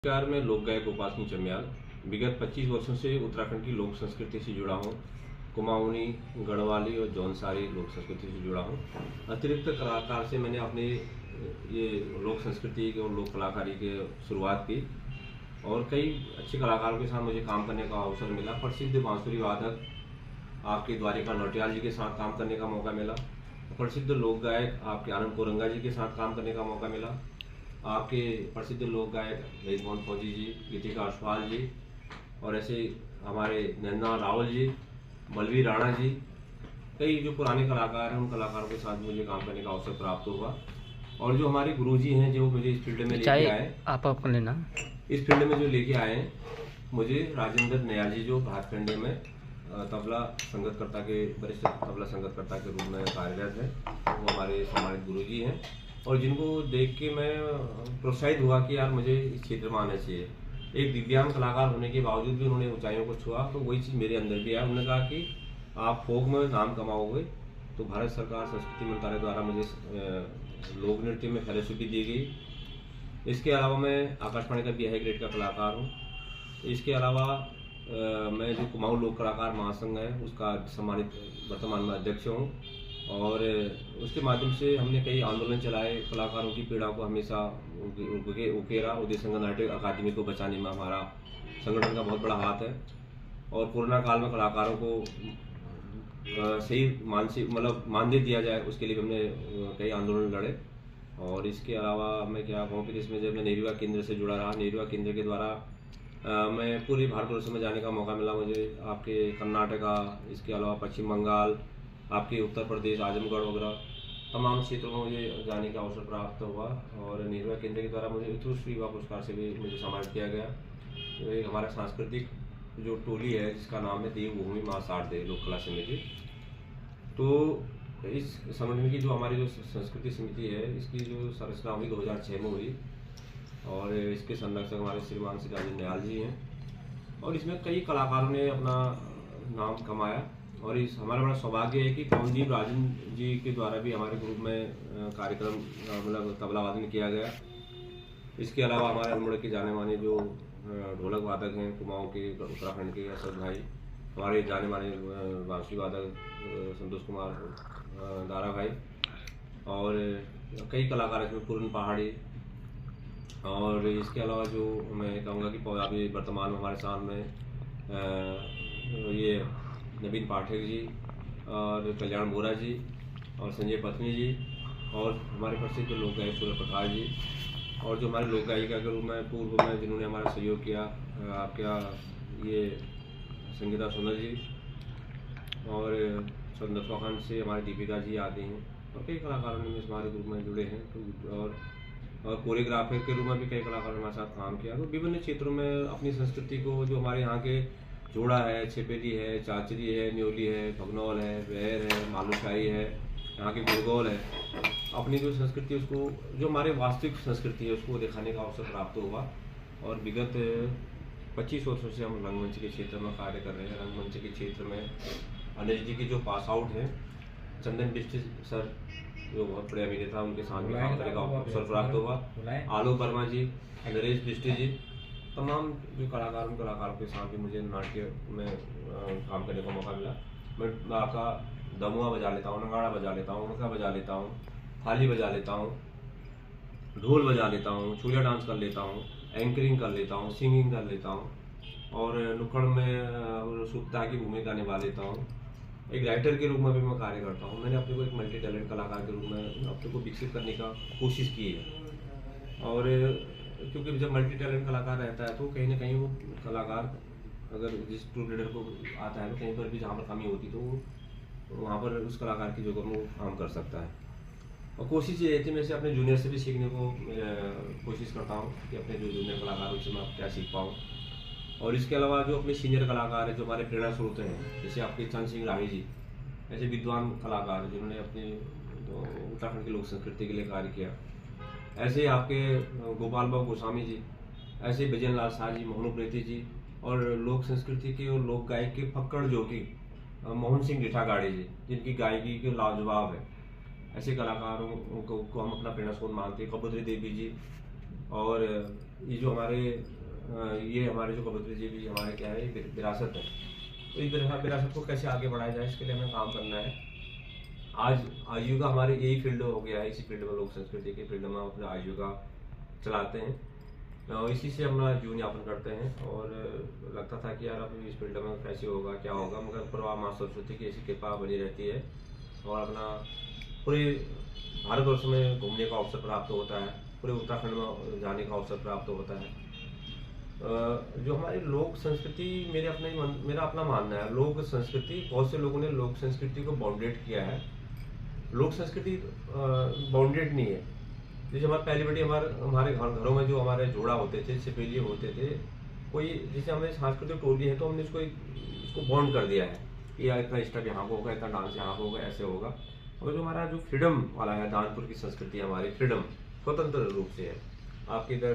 नमस्कार, मैं लोक गायक गोपाल सिंह चमियाल विगत 25 वर्षों से उत्तराखंड की लोक संस्कृति से जुड़ा हूँ। कुमाऊनी, गढ़वाली और जौनसारी लोक संस्कृति से जुड़ा हूँ। अतिरिक्त कलाकार से मैंने अपने ये लोक संस्कृति और लोक कलाकारी की शुरुआत की और कई अच्छे कलाकारों के साथ मुझे काम करने का अवसर मिला। प्रसिद्ध बांसुरी वादक आपके द्वारिका नौटियाल जी के साथ काम करने का मौका मिला। प्रसिद्ध लोक गायक आपके आनंद कोरंगा जी के साथ काम करने का मौका मिला। आपके प्रसिद्ध लोक गायक वेद मोहन फौजी जी, गीतिका अशफाल जी और ऐसे हमारे नंदा रावल जी, बलवीर राणा जी, कई जो पुराने कलाकार हैं उन कलाकारों के साथ मुझे काम करने का अवसर प्राप्त हुआ। और जो हमारे गुरुजी हैं जो मुझे इस फील्ड में लेके आए, आप लेना इस फील्ड में जो लेके आए हैं मुझे राजेंद्र नयाल जी, जो भातखंडे में तबला संगतकर्ता के वरिष्ठ तबला संगतकर्ता के रूप में कार्यरत है, वो हमारे सम्मानित गुरुजी हैं और जिनको देख के मैं प्रोत्साहित हुआ कि यार मुझे इस क्षेत्र में आना चाहिए। एक दिव्यांग कलाकार होने के बावजूद भी उन्होंने ऊंचाइयों को छुआ, तो वही चीज़ मेरे अंदर भी आया। उन्होंने कहा कि आप फोक में नाम कमाओगे, तो भारत सरकार संस्कृति मंत्रालय द्वारा मुझे लोक नृत्य में फेलोशिप भी दी गई। इसके अलावा मैं आकाशवाणी का BI ग्रेड का कलाकार हूँ। इसके अलावा मैं जो कुमाऊं लोक कलाकार महासंघ है उसका सम्मानित वर्तमान में अध्यक्ष हूँ और उसके माध्यम से हमने कई आंदोलन चलाए। कलाकारों की पीड़ा को हमेशा उकेरा। उदय संघ नाट्य अकादमी को बचाने में हमारा संगठन का बहुत बड़ा हाथ है और कोरोना काल में कलाकारों को सही मानसिक मानदेय दिया जाए, उसके लिए हमने कई आंदोलन लड़े। और इसके अलावा मैं क्या कहूँ कि इसमें जब मैं नेहरूआ केंद्र से जुड़ा रहा, नेहरूआ केंद्र के द्वारा मैं पूरे भारतवर्ष में जाने का मौका मिला मुझे। आपके कर्नाटका, इसके अलावा पश्चिम बंगाल, आपके उत्तर प्रदेश, आजमगढ़ वगैरह तमाम क्षेत्रों में मुझे जाने का अवसर प्राप्त हुआ। और नेहरूआ केंद्र के द्वारा मुझे उत्कृष्ट युवा पुरस्कार से भी मुझे सम्मानित किया गया। तो एक हमारा सांस्कृतिक जो टोली है जिसका नाम है देवभूमि मां शारदे लोक कला समिति, तो इस संगठन की जो हमारी जो संस्कृति समिति है इसकी जो संरचना हुई 2006 में हुई और इसके संरक्षक हमारे श्रीमान श्री राजेंद्र नयाल जी हैं और इसमें कई कलाकारों ने अपना नाम कमाया। और इस हमारा बड़ा सौभाग्य है कि पवनदीप राजन जी के द्वारा भी हमारे ग्रुप में कार्यक्रम तबला वादन किया गया। इसके अलावा हमारे अल्मोड़ा के जाने माने जो ढोलक वादक हैं कुमाऊं के, उत्तराखंड के असद भाई, हमारे जाने माने बांसुरी वादक संतोष कुमार दारा भाई और कई कलाकार इसमें पूर्ण पहाड़ी। और इसके अलावा जो मैं कहूँगा कि अभी वर्तमान में हमारे सामने ये नवीन पाठक जी और कल्याण बोरा जी और संजय पत्नी जी और हमारे प्रसिद्ध लोक गायक सूर्य प्रकाश जी और जो हमारे लोक गायिका के रूप में पूर्व में जिन्होंने हमारा सहयोग किया आपका ये संगीता सोनल जी और चंद्रखंड से हमारे दीपिका जी आते हैं और कई कलाकारों ने हमारे ग्रुप में जुड़े हैं। तो और कोरियोग्राफर के रूप में भी कई कलाकारों ने हमारे साथ काम किया। तो विभिन्न क्षेत्रों में अपनी संस्कृति को जो हमारे यहाँ के जोड़ा है, छेपेली है, चाचरी है, न्योली है, भगनौल है, बहर है, मालूशाही है, यहाँ की गुड़गौल है, अपनी जो संस्कृति उसको जो हमारे वास्तविक संस्कृति है उसको दिखाने का अवसर प्राप्त हुआ। और विगत 25 वर्षों से हम रंगमंच के क्षेत्र में कार्य कर रहे हैं। रंगमंच के क्षेत्र में अनिल जी की जो पास आउट है, चंदन बिष्ट सर जो बहुत बड़े अभिनेता उनके साथ भी काम करने का अवसर प्राप्त हुआ, आलोक वर्मा जी, नरेश बिष्ट जी, तमाम जो कलाकारों के साथ भी मुझे नाट्य में काम करने का मौका मिला। मैं आपका दमुआ बजा लेता हूँ, नगाड़ा बजा लेता हूँ, मक्का बजा लेता हूँ, थाली बजा लेता हूँ, ढोल बजा लेता हूँ, चूलिया डांस कर लेता हूँ, एंकरिंग कर लेता हूँ, सिंगिंग कर लेता हूँ और नुक्कड़ में सुक्ता की भूमिका निभा लेता हूँ। एक राइटर के रूप में भी मैं कार्य करता हूँ। मैंने अपने को एक मल्टी टैलेंट कलाकार के रूप में अपने को विकसित करने का कोशिश की है। और क्योंकि जब मल्टी टैलेंट कलाकार रहता है तो कहीं ना कहीं वो कलाकार अगर जिस ट्रू लीडर को आता है तो कहीं पर भी जहाँ पर कमी होती तो वहाँ पर उस कलाकार की जगह में वो काम कर सकता है। और कोशिश ये रहती है मैं से अपने जूनियर से भी सीखने को कोशिश करता हूँ कि अपने जो जूनियर कलाकार उनसे मैं क्या सीख पाऊँ। और इसके अलावा जो अपने सीनियर कलाकार हैं जो हमारे प्रेरणा स्रोत हैं, जैसे आपके चंद सिंह राही जी, ऐसे विद्वान कलाकार जिन्होंने अपने उत्तराखंड की लोक संस्कृति के लिए कार्य किया, ऐसे आपके गोपाल बाबू गोस्वामी जी, ऐसे भजन लाल शाह जी, मोहन प्रेती जी और लोक संस्कृति के और लोक गायक के फक्कड़ जोगी मोहन सिंह रिठागाड़ी जी, जिनकी गायकी के लाजवाब है। ऐसे कलाकारों को हम अपना प्रेरणा स्रोत मानते हैं। कबूतरी देवी जी और ये जो हमारे ये हमारे जो कबूतरी जी भी हमारे क्या है विरासत है, तो इस विरासत को कैसे आगे बढ़ाया जाए, इसके लिए हमें काम करना है। आज आजीविका हमारे यही फील्ड हो गया है, इसी फील्ड में लोक संस्कृति के फील्ड में अपना आजीविका चलाते हैं और इसी से अपना जीवन यापन करते हैं। और लगता था कि यार अब इस फील्ड में कैसे होगा क्या होगा, मगर पूरा माँ सरस्वती की ऐसी कृपा बनी रहती है और अपना पूरे भारतवर्ष में घूमने का अवसर प्राप्त होता है, पूरे उत्तराखंड में जाने का अवसर प्राप्त होता है। जो हमारी लोक संस्कृति मेरा अपना मानना है, लोक संस्कृति बहुत से लोगों ने लोक संस्कृति को बाउंडेड किया है। लोक संस्कृति बाउंडेड नहीं है। जैसे हमारे पहली बेटी हमारे घरों में जो हमारे जोड़ा होते थे, सिपेलिए होते थे, कोई जैसे हमें सांस्कृतिक टोली है तो हमने इसको बॉन्ड कर दिया है कि यार इतना स्टेप यहाँ को होगा, इतना डांस यहाँ को होगा, ऐसे होगा। और जो हमारा जो फ्रीडम वाला है, दानपुर की संस्कृति हमारी फ्रीडम स्वतंत्र रूप से है। आपके इधर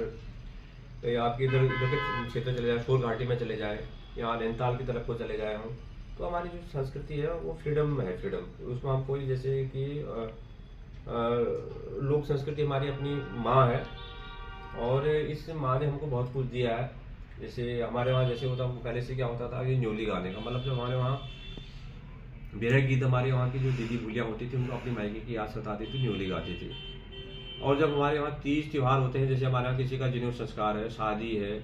के क्षेत्र चले जाए, शोर घाटी में चले जाए या नैनीताल की तरफ को चले जाए हम, तो हमारी जो संस्कृति है वो फ्रीडम है। फ्रीडम उसमें हम कोई जैसे कि लोक संस्कृति हमारी अपनी माँ है और इस माँ ने हमको बहुत कुछ दिया है। जैसे हमारे वहाँ जैसे होता पहले से क्या होता था कि न्योली गाने का मतलब, जो हमारे वहाँ विरह गीत हमारे वहाँ की जो दीदी भूलियाँ होती थी उनको अपनी मायके की याद सताती थी, न्योली गाती थी। और जब हमारे वहाँ तीज त्यौहार होते हैं, जैसे हमारे यहाँ किसी का जनेऊ संस्कार है, शादी है,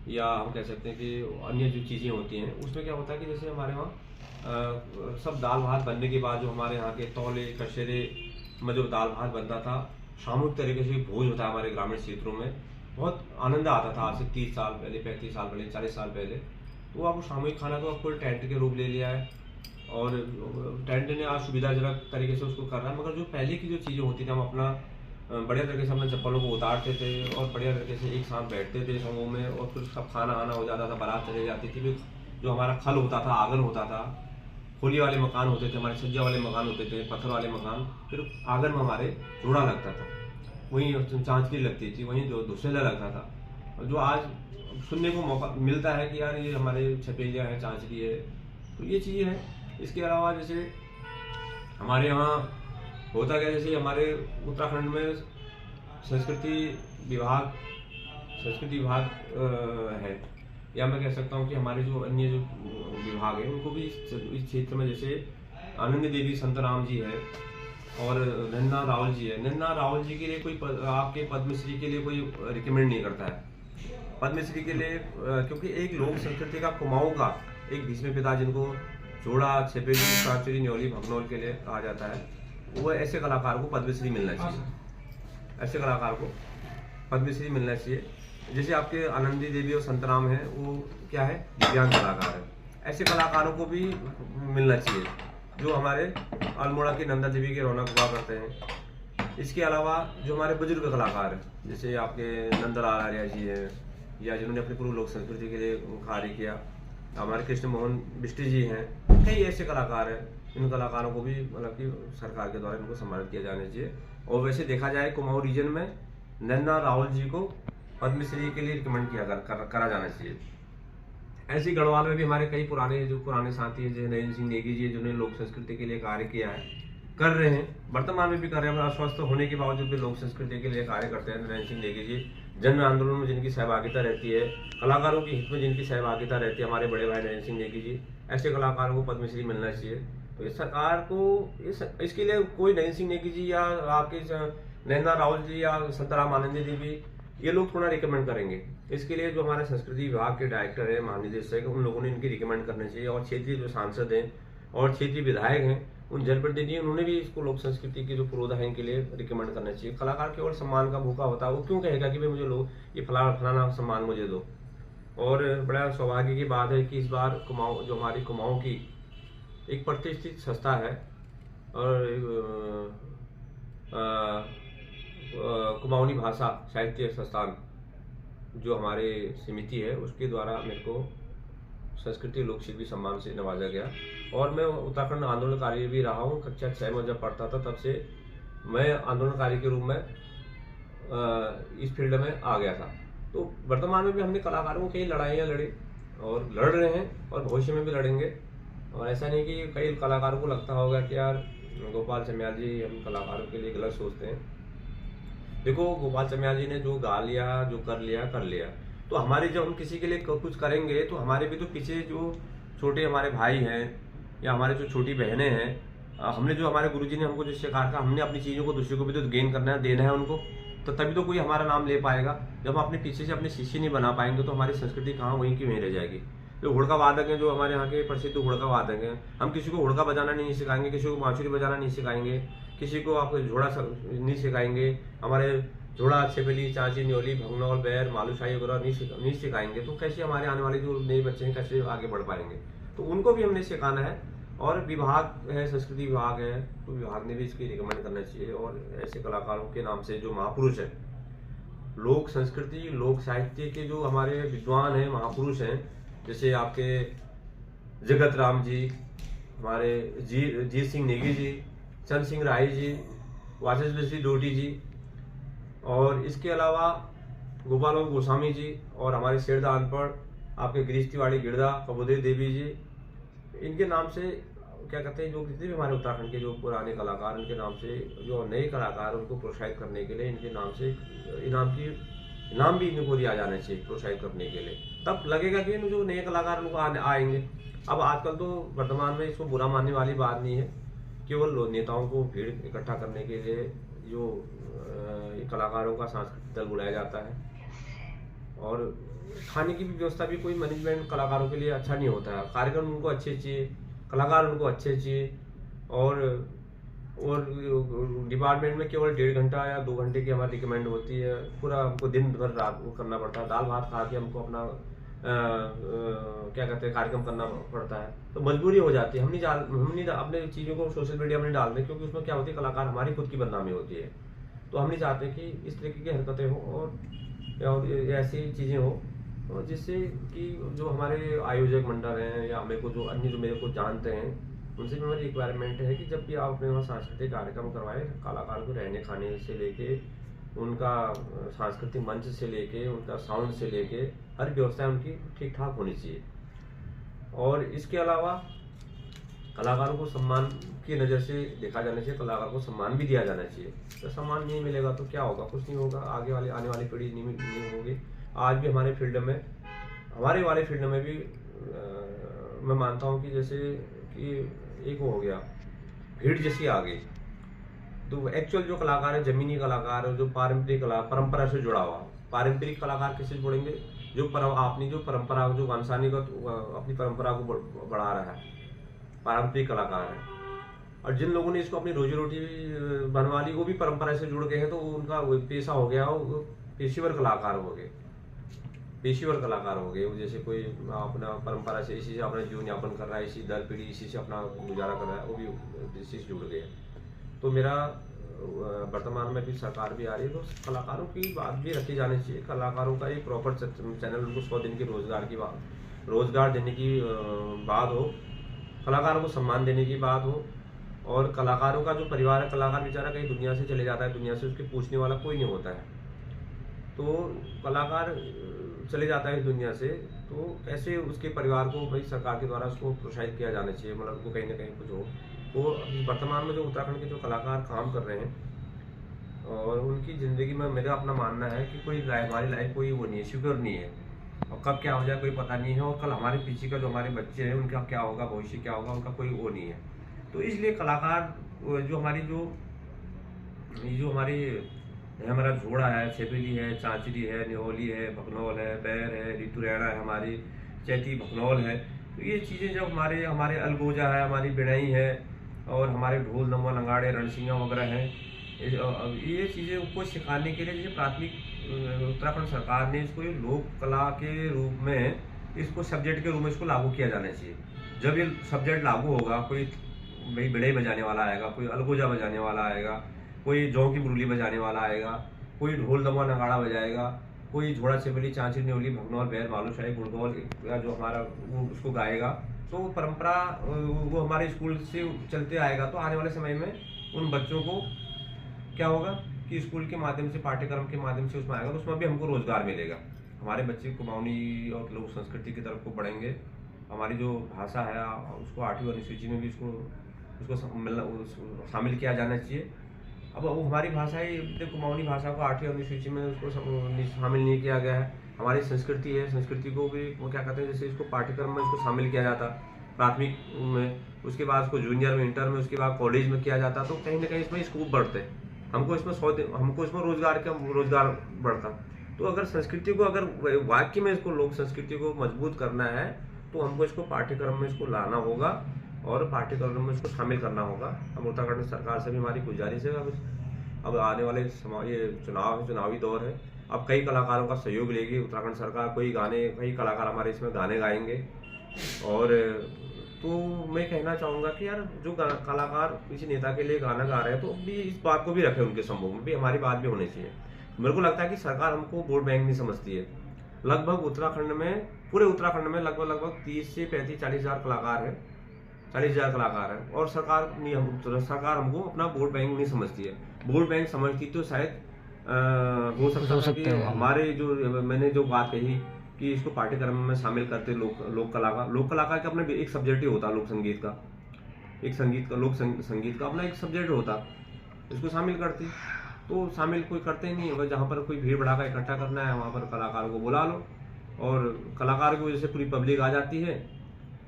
या हम कह सकते हैं कि अन्य जो चीज़ें होती हैं, उसमें क्या होता है कि जैसे हमारे वहाँ सब दाल भात बनने के बाद जो हमारे यहाँ के तौले कशेरे में जो दाल भात बनता था, सामूहिक तरीके से भोज होता है हमारे ग्रामीण क्षेत्रों में, बहुत आनंद आता था। आज से 30 साल पहले, 35 साल पहले, 40 साल पहले, तो अब सामूहिक खाना तो अब कोई टेंट के रूप ले लिया है और टेंट ने आज सुविधाजनक तरीके से उसको कर रहा है। मगर जो पहले की जो चीज़ें होती थी, हम अपना बढ़िया तरीके से अपने चप्पलों को उतारते थे और बढ़िया तरीके से एक साथ बैठते थे समूह में और फिर सब खाना आना हो जाता था, बारात चले जाती थी। फिर जो हमारा खल होता था, आंगन होता था, खोली वाले मकान होते थे, हमारे छज्जा वाले मकान होते थे, पत्थर वाले मकान, फिर आंगन में हमारे जोड़ा लगता था, वहीं चांचली लगती थी, वहीं जो धुसेला लगता था। और जो आज सुनने को मौका मिलता है कि यार ये हमारे छपेलिया है, चांचली है, तो ये चीज़ें हैं। इसके अलावा जैसे हमारे यहाँ होता क्या, जैसे हमारे उत्तराखंड में संस्कृति विभाग है, या मैं कह सकता हूँ कि हमारे जो अन्य जो विभाग है उनको भी इस क्षेत्र में, जैसे आनंदी देवी संतराम जी है और नन्ना रावल जी है। नन्ना रावल जी के लिए कोई आपके पद्मश्री के लिए कोई रिकमेंड नहीं करता है पद्मश्री के लिए, क्योंकि एक लोक संस्कृति का कुमाऊं का एक भीष्म पिता जिनको जोड़ा, छेपेली, सांचुरी, न्योली, भगनौल के लिए कहा जाता है, वो ऐसे कलाकार को पद्मश्री मिलना चाहिए। ऐसे कलाकार को पद्मश्री मिलना चाहिए। जैसे आपके आनंदी देवी और संतराम है, वो क्या है, दिव्यांग कलाकार है। ऐसे कलाकारों को भी मिलना चाहिए जो हमारे अल्मोड़ा की नंदा देवी के रौनक हुआ करते हैं। इसके अलावा जो हमारे बुजुर्ग कलाकार हैं, जैसे आपके नंदलाल आर्या जी हैं, या जिन्होंने अपनी पूर्व लोक संस्कृति के लिए कार्य किया, हमारे कृष्ण मोहन बिष्ट जी हैं, कई ऐसे कलाकार हैं। इन कलाकारों को भी मतलब कि सरकार के द्वारा इनको सम्मानित किया जाना चाहिए। और वैसे देखा जाए कुमाऊं रीजन में नन्ना रावल जी को पद्मश्री के लिए रिकमेंड करा जाना चाहिए। ऐसे गढ़वाल में भी हमारे कई पुराने साथी हैं, जैसे नरेंद्र सिंह नेगी जी, जिन्होंने लोक संस्कृति के लिए कार्य किया है, कर रहे हैं, वर्तमान में भी कर रहे हैं। अस्वस्थ होने के बावजूद भी लोक संस्कृति के लिए कार्य करते हैं नरेंद्र सिंह नेगी जी। जन आंदोलन में जिनकी सहभागिता रहती है, कलाकारों के हित में जिनकी सहभागिता रहती है, हमारे बड़े भाई नरेंद्र सिंह नेगी जी, ऐसे कलाकारों को पद्मश्री मिलना चाहिए। तो इस सरकार को इसके लिए कोई नरेंद्र सिंह नेगी जी या आपके नैना रावल जी या संतराम आनंदी देवी, ये लोग थोड़ा रिकमेंड करेंगे। इसके लिए जो हमारे संस्कृति विभाग के डायरेक्टर है, महानिदेशक, उन लोगों ने इनकी रिकमेंड करना चाहिए। और क्षेत्रीय जो सांसद हैं और क्षेत्रीय विधायक हैं, उन जनप्रतिनिधि, उन्होंने भी इसको लोक संस्कृति के जो पुरोधा है इनके लिए रिकमेंड करना चाहिए। कलाकार केवल सम्मान का भूखा होता है, वो क्यों कहेगा कि भाई मुझे लोग ये फलाना सम्मान मुझे दो। और बड़ा सौभाग्य की बात है कि इस बार कुमाऊं, जो हमारी कुमाऊं की एक प्रतिष्ठित संस्था है और कुमाऊनी भाषा साहित्य संस्थान जो हमारे समिति है, उसके द्वारा मेरे को संस्कृति लोक शिल्पी सम्मान से नवाजा गया। और मैं उत्तराखंड आंदोलनकारी भी रहा हूँ। कक्षा 6 में जब पढ़ता था तब से मैं आंदोलनकारी के रूप में इस फील्ड में आ गया था। तो वर्तमान में भी हमने कलाकारों को कई लड़ाइयाँ लड़ी और लड़ रहे हैं और भविष्य में भी लड़ेंगे। और ऐसा नहीं कि कई कलाकारों को लगता होगा कि यार गोपाल चमियाल जी हम कलाकारों के लिए गलत सोचते हैं। देखो गोपाल चमियाल जी ने जो गा लिया, जो कर लिया कर लिया, तो हमारे जब हम किसी के लिए कुछ करेंगे तो हमारे भी तो पीछे जो छोटे हमारे भाई हैं या हमारे जो छोटी बहनें हैं, हमने जो हमारे गुरुजी ने हमको जो सिखाया था, हमने अपनी चीज़ों को दूसरे को भी तो गेन करना है, देना है उनको, तो तभी तो कोई हमारा नाम ले पाएगा। जब हम अपने पीछे से अपने शिष्य नहीं बना पाएंगे तो हमारी संस्कृति कहाँ वहीं की वहीं रह जाएगी। जो हुड़का वादक हैं, जो हमारे यहाँ के प्रसिद्ध हुड़का वादक हैं, हम किसी को हुड़का बजाना नहीं सिखाएंगे, किसी को बांसुरी बजाना नहीं सिखाएंगे, किसी को आप झोड़ा नहीं सिखाएंगे, हमारे झोड़ा, छेबली, चांची, न्योली, भगनौल, बैर, मालूशाही वगैरह नहीं सिखाएंगे तो कैसे हमारे आने वाले जो नए बच्चे हैं कैसे आगे बढ़ पाएंगे। तो उनको भी हमने सिखाना है। और विभाग है, संस्कृति विभाग है, तो विभाग ने भी इसकी रिकमेंड करना चाहिए। और ऐसे कलाकारों के नाम से जो महापुरुष हैं, लोक संस्कृति लोक साहित्य के जो हमारे विद्वान हैं, महापुरुष हैं, जैसे आपके जगत राम जी, हमारे जीत सिंह नेगी जी, चंद सिंह राय जी, वाचस्पति डोटी जी, और इसके अलावा गोपाल गोस्वामी जी, और हमारे शेरदा अनपढ़, आपके गिरीश तिवारी गिरदा, कबूदेव देवी जी, इनके नाम से क्या कहते हैं, जो जितने भी हमारे उत्तराखंड के जो पुराने कलाकार, उनके नाम से जो नए कलाकार उनको प्रोत्साहित करने के लिए इनके नाम से इनाम भी इनको दिया जाना चाहिए प्रोत्साहित करने के लिए। तब लगेगा कि जो नए कलाकार उनको आएंगे। अब आजकल तो वर्तमान में इसको बुरा मानने वाली बात नहीं है, केवल नेताओं को भीड़ इकट्ठा करने के लिए जो कलाकारों का सांस्कृतिक दल बुलाया जाता है, और खाने की भी व्यवस्था भी कोई मैनेजमेंट कलाकारों के लिए अच्छा नहीं होता है। कार्यक्रम उनको अच्छे चाहिए, कलाकार उनको अच्छे चाहिए, और डिपार्टमेंट में केवल 1.5 घंटा या 2 घंटे की हमारी रिकमेंड होती है, पूरा हमको दिन भर रात को करना पड़ता है, दाल भात खा के हमको अपना क्या कहते हैं कार्यक्रम करना पड़ता है। तो मजबूरी हो जाती है, हम नहीं अपने चीज़ों को सोशल मीडिया में नहीं डालते, क्योंकि उसमें क्या होती है, कलाकार हमारी खुद की बदनामी होती है। तो हम नहीं चाहते कि इस तरीके की हरकतें हों और ऐसी चीज़ें हों जिससे कि जो हमारे आयोजक मंडल हैं या हमें को जो अन्य जो मेरे को जानते हैं, उनसे भी मेरी रिक्वायरमेंट है कि जब भी आप अपने वहाँ सांस्कृतिक कार्यक्रम करवाएं, कलाकार को रहने खाने से लेके, उनका सांस्कृतिक मंच से लेके, उनका साउंड से लेके, हर व्यवस्था उनकी ठीक ठाक होनी चाहिए। और इसके अलावा कलाकारों को सम्मान की नज़र से देखा जाना चाहिए, कलाकार को सम्मान भी दिया जाना चाहिए। तो सम्मान नहीं मिलेगा तो क्या होगा, कुछ नहीं होगा, आने वाली पीढ़ी नहीं होगी। आज भी हमारे हमारे वाले फील्ड में भी मैं मानता हूँ कि जैसे कि एक हो गया, भीड़ जैसी आ गई। तो एक्चुअल जो कलाकार है, जमीनी कलाकार है, जो पारंपरिक परंपरा से जुड़ा हुआ, पारंपरिक कलाकार किससे जुड़ेंगे, जो अपनी जो परंपरा, जो वंशानुगत अपनी परंपरा को बढ़ा रहा है, पारंपरिक कलाकार है। और जिन लोगों ने इसको अपनी रोजी रोटी बनवा ली, वो भी परंपरा से जुड़ गए हैं, तो उनका पेशा हो गया, वो पेशेवर कलाकार हो गए, जैसे कोई अपना परंपरा से इसी से अपना जीवन यापन कर रहा है, इसी दर पीढ़ी इसी से अपना गुजारा कर रहा है, वो भी इसी से जुड़ गए। तो मेरा वर्तमान में भी सरकार भी आ रही है, तो कलाकारों की बात भी रखी जानी चाहिए। कलाकारों का एक प्रॉपर चैनल, उनको 100 दिन के रोजगार देने की बात हो, कलाकारों को सम्मान देने की बात हो। और कलाकारों का जो परिवार है, कलाकार बेचारा कहीं दुनिया से चले जाता है, दुनिया से उसके पूछने वाला कोई नहीं होता है, तो कलाकार चले जाता है इस दुनिया से, तो कैसे उसके परिवार को भाई सरकार के द्वारा उसको प्रोत्साहित किया जाना चाहिए, मतलब उनको कहीं ना कहीं कुछ हो। तो वर्तमान में जो उत्तराखंड के जो कलाकार काम कर रहे हैं और उनकी ज़िंदगी में मेरा अपना मानना है कि कोई हमारी लाइफ कोई वो नहीं है, सिक्योर नहीं है, और कब क्या हो जाए कोई पता नहीं है, और कल हमारे पीछे का जो हमारे बच्चे हैं उनका क्या होगा, भविष्य क्या होगा, उनका कोई वो नहीं है। तो इसलिए कलाकार जो हमारी हमारा झोड़ा है, छेबेली है, चांचरी है, न्योली है, भगनौल है, बैर है, ऋतु रैना है, हमारी चैती भगनौल है, तो ये चीज़ें जब हमारे अलगोजा है, हमारी बिड़ई है, और हमारे ढोल नम्मा नगाड़े रणसिंगा वगैरह हैं, ये चीज़ें उनको सिखाने के लिए जैसे प्राथमिक उत्तराखंड सरकार ने इसको लोक कला के रूप में, इसको सब्जेक्ट के रूप में इसको लागू किया जाना चाहिए। जब ये सब्जेक्ट लागू होगा, कोई भाई बिड़ई बजाने वाला आएगा, कोई अलगोजा बजाने वाला आएगा, कोई जौ की बुरुली बजाने वाला आएगा, कोई ढोल दमा नगाड़ा बजाएगा, कोई झोड़ा छेबली चांचरी न्योली भगनौल बैर मालूशाही गुड़गौल जो हमारा वो उसको गाएगा, तो परंपरा वो हमारे स्कूल से चलते आएगा। तो आने वाले समय में उन बच्चों को क्या होगा कि स्कूल के माध्यम से, पाठ्यक्रम के माध्यम से उसमें आएगा, तो उसमें भी हमको रोजगार मिलेगा। हमारे बच्चे कुमाऊनी और लोक संस्कृति की तरफ को बढ़ेंगे। हमारी जो भाषा है उसको 8वीं अनुसूची में भी उसको शामिल किया जाना चाहिए। अब वो हमारी भाषा ही, कुमाऊनी भाषा को 8वीं अनुसूची में उसको शामिल नहीं किया गया है। हमारी संस्कृति है, संस्कृति को भी वो क्या कहते हैं, जैसे इसको पाठ्यक्रम में इसको शामिल किया जाता प्राथमिक में, उसके बाद उसको जूनियर में, इंटर में, उसके बाद कॉलेज में किया जाता, तो कहीं ना कहीं इसमें स्कोप बढ़ते, हमको इसमें रोजगार बढ़ता। तो अगर संस्कृति को, अगर वाक्य में इसको लोक संस्कृति को मजबूत करना है तो हमको इसको पाठ्यक्रम में इसको लाना होगा और पाठ्यक्रम में इसको शामिल करना होगा। हम उत्तराखंड सरकार से भी हमारी गुजारिश है, अब आने वाले ये चुनावी दौर है, अब कई कलाकारों का सहयोग लेगी उत्तराखंड सरकार। कई कलाकार हमारे इसमें गाने गाएंगे। और तो मैं कहना चाहूँगा कि यार जो कलाकार किसी नेता के लिए गाना गा रहे हैं तो भी इस बात को भी रखें, उनके समूह में भी हमारी बात भी होनी चाहिए। मेरे को लगता है कि सरकार हमको वोट बैंक नहीं समझती है। लगभग उत्तराखंड में, पूरे उत्तराखंड में लगभग 30 से 35-40 हज़ार कलाकार हैं, 40,000 कलाकार हैं, और सरकार हमको अपना वोट बैंक नहीं समझती है। वोट बैंक समझती तो शायद हो सकता है कि हमारे जो मैंने जो बात कही कि इसको पाठ्यक्रम में शामिल करते लोक कलाकार का अपना एक सब्जेक्ट ही होता, लोक संगीत का अपना एक सब्जेक्ट होता, इसको शामिल करती। तो शामिल कोई करते ही नहीं है। जहाँ पर कोई भीड़ भड़ाका इकट्ठा करना है वहाँ पर कलाकार को बुला लो, और कलाकार की वजह से पूरी पब्लिक आ जाती है,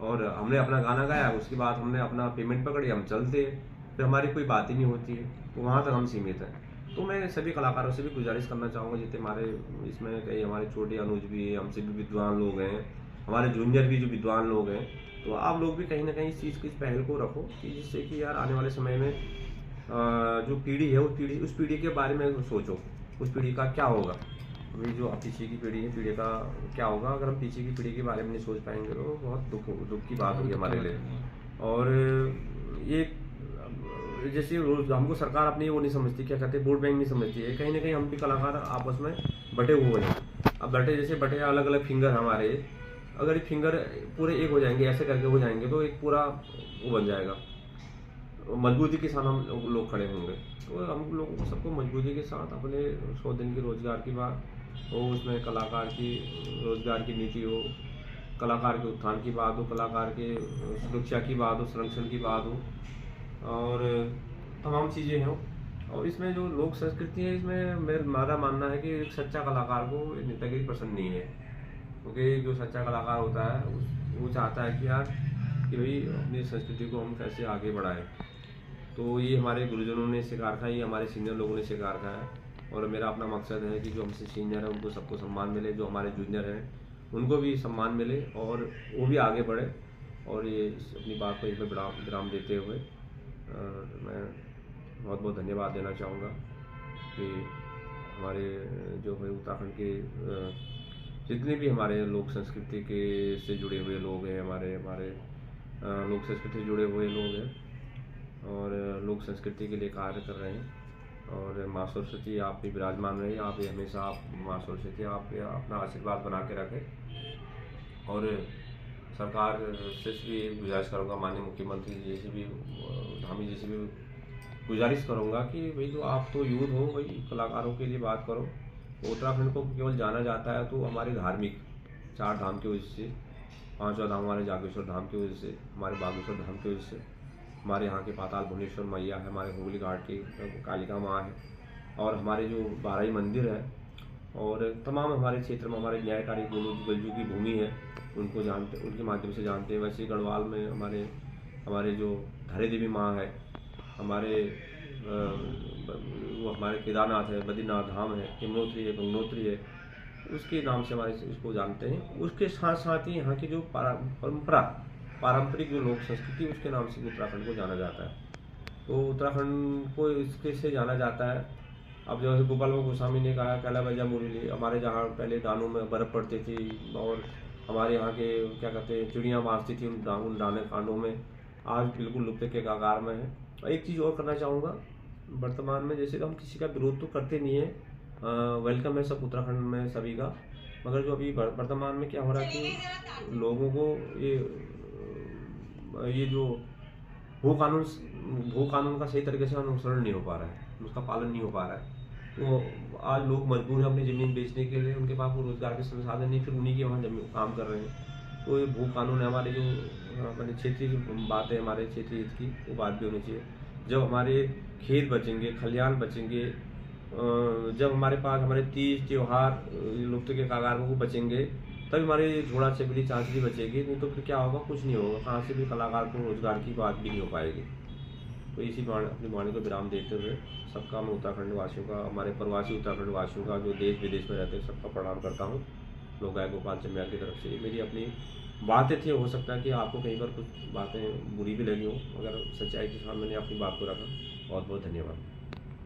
और हमने अपना गाना गाया, उसके बाद हमने अपना पेमेंट पकड़ी, हम चलते हैं, फिर हमारी कोई बात ही नहीं होती है। तो वहाँ तक हम सीमित हैं। तो मैं सभी कलाकारों से भी गुजारिश करना चाहूँगा, जितने हमारे इसमें कई हमारे छोटे अनुज भी, हमसे भी विद्वान लोग हैं, हमारे जूनियर भी जो विद्वान लोग हैं, तो आप लोग भी कहीं ना कहीं इस चीज़ की पहल को रखो कि जिससे कि यार आने वाले समय में जो पीढ़ी है उस पीढ़ी के बारे में सोचो, उस पीढ़ी का क्या होगा। अभी जो पीछे की पीढ़ी है, पीढ़ी का क्या होगा अगर हम पीछे की पीढ़ी के बारे में नहीं सोच पाएंगे तो बहुत दुख की बात होगी हमारे लिए। और ये जैसे हमको सरकार अपनी वो नहीं समझती, क्या कहते हैं, वोट बैंक नहीं समझती है। कहीं ना कहीं हम भी कलाकार आपस में बटे हुए हैं। अब बटे अलग अलग फिंगर हमारे, अगर ये फिंगर पूरे एक हो जाएंगे, ऐसे करके हो जाएंगे तो एक पूरा वो बन जाएगा, मजबूती के साथ हम लोग खड़े होंगे। तो हम लोगों को सबको मजबूती के साथ अपने 100 दिन के रोजगार की बात हो, उसमें कलाकार की रोजगार की नीति हो, कलाकार के उत्थान की बात हो, कलाकार के सुरक्षा की बात हो, संरक्षण की बात हो, और तमाम चीज़ें हों। और इसमें जो लोक संस्कृति है, इसमें मेरा मानना है कि एक सच्चा कलाकार को नेतागिरी पसंद नहीं है, क्योंकि जो सच्चा कलाकार होता है वो चाहता है कि यार कि भाई अपनी संस्कृति को हम कैसे आगे बढ़ाएं। तो ये हमारे गुरुजनों ने सिखा रखा है, ये हमारे सीनियर लोगों ने सिखा रखा है। और मेरा अपना मकसद है कि जो हमसे सीनियर है उनको सबको सम्मान मिले, जो हमारे जूनियर हैं उनको भी सम्मान मिले और वो भी आगे बढ़े। और ये अपनी बात को यहीं पर विराम देते हुए मैं बहुत बहुत धन्यवाद देना चाहूँगा कि हमारे जो है उत्तराखंड के जितने भी हमारे लोक संस्कृति के से जुड़े हुए लोग हैं, हमारे लोक संस्कृति से जुड़े हुए लोग हैं और लोक संस्कृति के लिए कार्य कर रहे हैं। और माँ सरस्वती आप भी विराजमान रहे, आप भी हमेशा आप माँ सरस्वती आप अपना आशीर्वाद बना के रखें। और सरकार से भी गुजारिश करूँगा, माननीय मुख्यमंत्री जी से भी, धामी जी से भी गुजारिश करूँगा कि भाई जो आप तो यूथ हो, भाई कलाकारों के लिए बात करो। उत्तराखंड को केवल जाना जाता है तो हमारे धार्मिक 4 धाम की वजह से, 5वां धाम हमारे जागेश्वर धाम की वजह से, हमारे बागेश्वर धाम की वजह से, हमारे यहाँ के पाताल भुवनेश्वर मैया है, हमारे हुगली घाट की कालिका माँ है, और हमारे जो 12 मंदिर है, और तमाम हमारे क्षेत्र में हमारे न्यायकारी गलजू की भूमि है, उनको जानते, उनके माध्यम से जानते हैं। वैसे गढ़वाल में हमारे जो धरे देवी माँ है, वो हमारे केदारनाथ है, बद्रीनाथ धाम है, यमुनोत्री है, गंगोत्री है, उसके नाम से हमारे इसको जानते हैं। उसके साथ साथ ही यहाँ की जो पारंपरिक जो लोक संस्कृति, उसके नाम से उत्तराखंड को जाना जाता है। तो उत्तराखंड को इसके से जाना जाता है। अब जो है गोपाल गोस्वामी ने कहा, कैला बजा मुरली, हमारे जहाँ पहले दानों में बर्फ़ पड़ती थी और हमारे यहाँ के क्या कहते हैं चिड़ियाँ बाँचती थी उन दाने कांडों में, आज बिल्कुल लुप्त के कगार में है। और एक चीज़ और करना चाहूँगा, वर्तमान में जैसे हम किसी का विरोध तो करते नहीं है, वेलकम है सब उत्तराखंड में सभी का, मगर जो अभी वर्तमान में क्या हो रहा है कि लोगों को ये जो भू कानून का सही तरीके से अनुसरण नहीं हो पा रहा है, उसका पालन नहीं हो पा रहा है। तो आज लोग मजबूर हैं अपनी ज़मीन बेचने के लिए, उनके पास वो रोज़गार के संसाधन नहीं, फिर उन्हीं के वहाँ जमीन काम कर रहे हैं। तो ये भू कानून है, हमारे जो अपने क्षेत्रीय बात है, हमारे क्षेत्रीय हित की वो बात भी होनी चाहिए। जब हमारे खेत बचेंगे, खलिहान बचेंगे। जब हमारे पास हमारे तीज त्योहार लुप्त के कगार में वो बचेंगे, तभी हमारी घोड़ा चबली चांचली बचेगी। नहीं तो फिर क्या होगा, कुछ नहीं होगा। कहाँ से भी कलाकार को रोजगार की बात भी नहीं हो पाएगी। तो इसी अपनी वाणी को विराम देते हुए सबका मैं उत्तराखंड वासियों का, हमारे प्रवासी उत्तराखंड वासियों का जो देश विदेश में रहते हैं सबका प्रणाम करता हूँ। लोक गायक गोपाल चंद्र की तरफ से मेरी अपनी बातें थी। हो सकता है कि आपको कहीं पर कुछ बातें बुरी भी लगी हो, मगर सच्चाई के साथ मैंने अपनी बात को रखा। बहुत बहुत धन्यवाद।